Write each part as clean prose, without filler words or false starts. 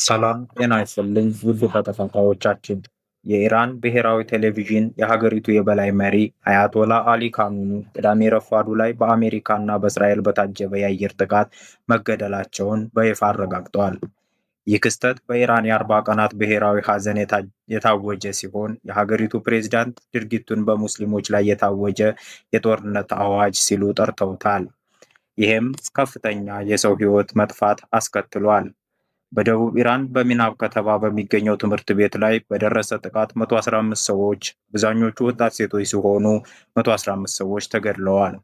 ሰላም ጤና ይስጥልኝ ውድ ተከታታዮቻችን። የኢራን ብሔራዊ ቴሌቪዥን የሀገሪቱ የበላይ መሪ አያቶላ አሊ ካሚኒ ቅዳሜ ረፋዱ ላይ በአሜሪካና በእስራኤል በታጀበ የአየር ጥቃት መገደላቸውን በይፋ አረጋግጠዋል። ይህ ክስተት በኢራን የ40 ቀናት ብሔራዊ ሐዘን የታወጀ ሲሆን የሀገሪቱ ፕሬዝዳንት ድርጊቱን በሙስሊሞች ላይ የታወጀ የጦርነት አዋጅ ሲሉ ጠርተውታል። ይህም ከፍተኛ የሰው ሕይወት መጥፋት አስከትሏል። በደቡብ ኢራን በሚናብ ከተማ በሚገኘው ትምህርት ቤት ላይ በደረሰ ጥቃት 115 ሰዎች አብዛኞቹ ወጣት ሴቶች ሲሆኑ 115 ሰዎች ተገድለዋል።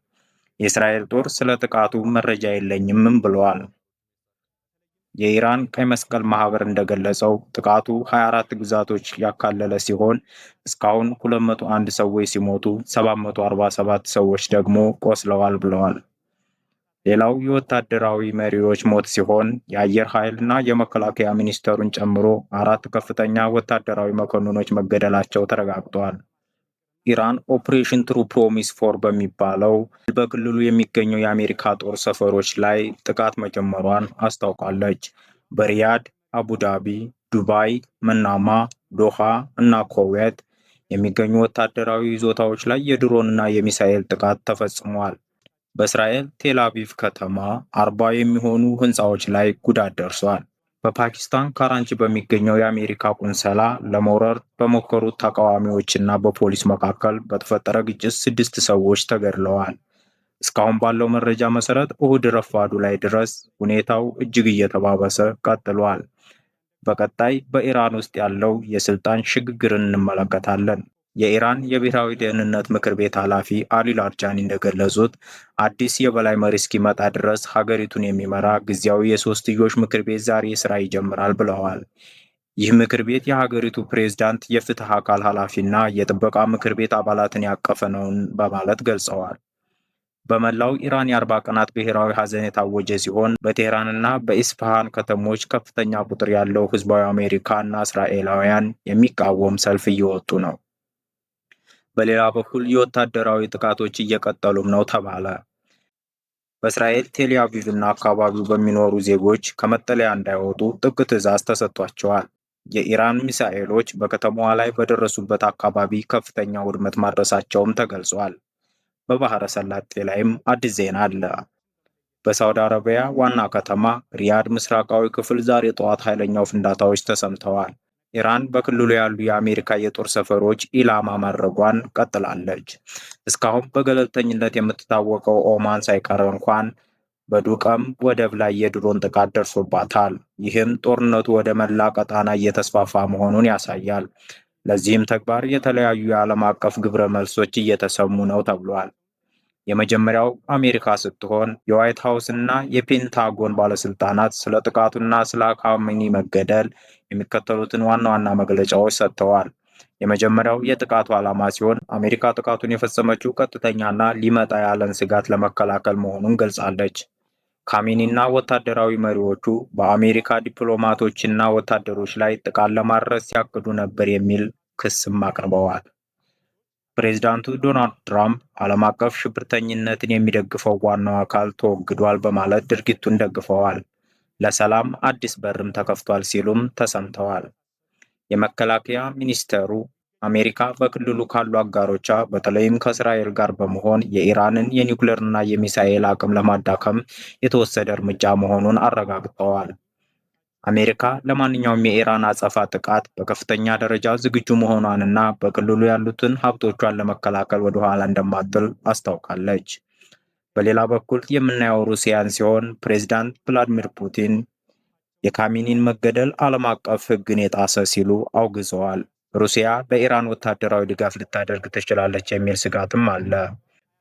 የእስራኤል ጦር ስለ ጥቃቱ መረጃ የለኝም ብለዋል። የኢራን ቀይ መስቀል ማህበር እንደገለጸው ጥቃቱ 24 ግዛቶች ያካለለ ሲሆን እስካሁን 201 ሰዎች ሲሞቱ 747 ሰዎች ደግሞ ቆስለዋል ብለዋል። ሌላው የወታደራዊ መሪዎች ሞት ሲሆን የአየር ኃይልና የመከላከያ ሚኒስተሩን ጨምሮ 4 ከፍተኛ ወታደራዊ መኮንኖች መገደላቸው ተረጋግጧል። ኢራን ኦፕሬሽን ትሩ ፕሮሚስ 4 በሚባለው በክልሉ የሚገኙ የአሜሪካ ጦር ሰፈሮች ላይ ጥቃት መጀመሯን አስታውቃለች። በሪያድ፣ አቡዳቢ፣ ዱባይ፣ መናማ፣ ዶሃ እና ኩዌት የሚገኙ ወታደራዊ ይዞታዎች ላይ የድሮንና የሚሳኤል ጥቃት ተፈጽሟል። በእስራኤል ቴል አቪቭ ከተማ 40 የሚሆኑ ህንፃዎች ላይ ጉዳት ደርሷል። በፓኪስታን ካራንቺ በሚገኘው የአሜሪካ ቆንስላ ለመውረር በሞከሩት ተቃዋሚዎችና በፖሊስ መካከል በተፈጠረ ግጭት 6 ሰዎች ተገድለዋል። እስካሁን ባለው መረጃ መሰረት እሁድ ረፋዱ ላይ ድረስ ሁኔታው እጅግ እየተባባሰ ቀጥሏል። በቀጣይ በኢራን ውስጥ ያለው የስልጣን ሽግግርን እንመለከታለን። የኢራን የብሔራዊ ደህንነት ምክር ቤት ኃላፊ አሊ ላርጃኒ እንደገለጹት አዲስ የበላይ መሪ እስኪመጣ ድረስ ሀገሪቱን የሚመራ ጊዜያዊ የሶስትዮሽ ምክር ቤት ዛሬ ስራ ይጀምራል ብለዋል። ይህ ምክር ቤት የሀገሪቱ ፕሬዝዳንት፣ የፍትህ አካል ኃላፊና የጥበቃ ምክር ቤት አባላትን ያቀፈ ነው በማለት ገልጸዋል። በመላው ኢራን የ40 ቀናት ብሔራዊ ሐዘን የታወጀ ሲሆን በቴህራንና በኢስፋሃን ከተሞች ከፍተኛ ቁጥር ያለው ህዝባዊ አሜሪካ እና እስራኤላውያን የሚቃወም ሰልፍ እየወጡ ነው። በሌላ በኩል የወታደራዊ ጥቃቶች እየቀጠሉም ነው ተባለ። በእስራኤል ቴል አቪቭ እና አካባቢው በሚኖሩ ዜጎች ከመጠለያ እንዳይወጡ ጥብቅ ትዕዛዝ ተሰጥቷቸዋል። የኢራን ሚሳኤሎች በከተማዋ ላይ በደረሱበት አካባቢ ከፍተኛ ውድመት ማድረሳቸውም ተገልጿል። በባህረ ሰላጤ ላይም አዲስ ዜና አለ። በሳውዲ አረቢያ ዋና ከተማ ሪያድ ምስራቃዊ ክፍል ዛሬ ጠዋት ኃይለኛው ፍንዳታዎች ተሰምተዋል። ኢራን በክልሉ ያሉ የአሜሪካ የጦር ሰፈሮች ኢላማ ማድረጓን ቀጥላለች። እስካሁን በገለልተኝነት የምትታወቀው ኦማን ሳይቀር እንኳን በዱቀም ወደብ ላይ የድሮን ጥቃት ደርሶባታል። ይህም ጦርነቱ ወደ መላ ቀጣና እየተስፋፋ መሆኑን ያሳያል። ለዚህም ተግባር የተለያዩ የዓለም አቀፍ ግብረ መልሶች እየተሰሙ ነው ተብሏል። የመጀመሪያው አሜሪካ ስትሆን የዋይት ሃውስ እና የፔንታጎን ባለስልጣናት ስለ ጥቃቱና ስለ ካሚኒ መገደል የሚከተሉትን ዋና ዋና መግለጫዎች ሰጥተዋል። የመጀመሪያው የጥቃቱ ዓላማ ሲሆን አሜሪካ ጥቃቱን የፈጸመችው ቀጥተኛና ሊመጣ ያለን ስጋት ለመከላከል መሆኑን ገልጻለች። ካሚኒና ወታደራዊ መሪዎቹ በአሜሪካ ዲፕሎማቶችና ወታደሮች ላይ ጥቃት ለማድረስ ሲያቅዱ ነበር የሚል ክስም አቅርበዋል። ፕሬዝዳንቱ ዶናልድ ትራምፕ ዓለም አቀፍ ሽብርተኝነትን የሚደግፈው ዋናው አካል ተወግዷል በማለት ድርጊቱን ደግፈዋል። ለሰላም አዲስ በርም ተከፍቷል ሲሉም ተሰምተዋል። የመከላከያ ሚኒስቴሩ አሜሪካ በክልሉ ካሉ አጋሮቿ በተለይም ከእስራኤል ጋር በመሆን የኢራንን የኒውክሌርና የሚሳኤል አቅም ለማዳከም የተወሰደ እርምጃ መሆኑን አረጋግጠዋል። አሜሪካ ለማንኛውም የኢራን አጸፋ ጥቃት በከፍተኛ ደረጃ ዝግጁ መሆኗንና በክልሉ ያሉትን ሀብቶቿን ለመከላከል ወደ ኋላ እንደማትል አስታውቃለች። በሌላ በኩል የምናየው ሩሲያን ሲሆን ፕሬዝዳንት ቭላዲሚር ፑቲን የካሚኒን መገደል ዓለም አቀፍ ሕግን የጣሰ ሲሉ አውግዘዋል። ሩሲያ በኢራን ወታደራዊ ድጋፍ ልታደርግ ትችላለች የሚል ስጋትም አለ።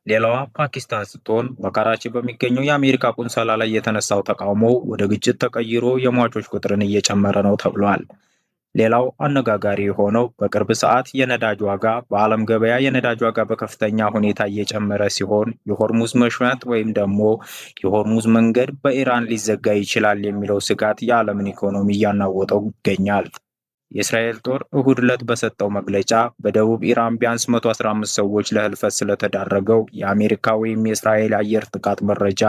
ሌላዋ ፓኪስታን ስትሆን በካራቺ በሚገኘው የአሜሪካ ቆንስላ ላይ የተነሳው ተቃውሞ ወደ ግጭት ተቀይሮ የሟቾች ቁጥርን እየጨመረ ነው ተብሏል። ሌላው አነጋጋሪ የሆነው በቅርብ ሰዓት የነዳጅ ዋጋ በዓለም ገበያ የነዳጅ ዋጋ በከፍተኛ ሁኔታ እየጨመረ ሲሆን የሆርሙዝ መሽመጥ ወይም ደግሞ የሆርሙዝ መንገድ በኢራን ሊዘጋ ይችላል የሚለው ስጋት የዓለምን ኢኮኖሚ እያናወጠው ይገኛል። የእስራኤል ጦር እሁድ ዕለት በሰጠው መግለጫ በደቡብ ኢራን ቢያንስ 115 ሰዎች ለህልፈት ስለተዳረገው የአሜሪካ ወይም የእስራኤል አየር ጥቃት መረጃ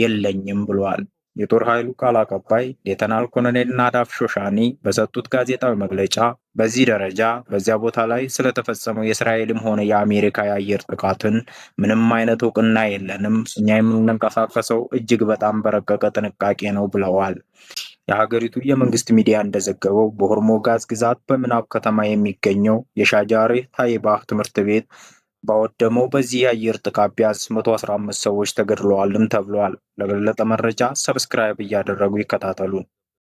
የለኝም ብሏል። የጦር ኃይሉ ቃል አቀባይ ሌተናል ኮሎኔል ናዳፍ ሾሻኒ በሰጡት ጋዜጣዊ መግለጫ በዚህ ደረጃ በዚያ ቦታ ላይ ስለተፈጸመው የእስራኤልም ሆነ የአሜሪካ የአየር ጥቃትን ምንም አይነት እውቅና የለንም፣ እኛ የምንንቀሳቀሰው እጅግ በጣም በረቀቀ ጥንቃቄ ነው ብለዋል። የሀገሪቱ የመንግስት ሚዲያ እንደዘገበው በሆርሙጋዝ ግዛት በምናብ ከተማ የሚገኘው የሻጃሬ ታይባህ ትምህርት ቤት ባወደመው በዚህ የአየር ጥቃት ቢያንስ 115 ሰዎች ተገድለዋልም ተብሏል። ለበለጠ መረጃ ሰብስክራይብ እያደረጉ ይከታተሉን።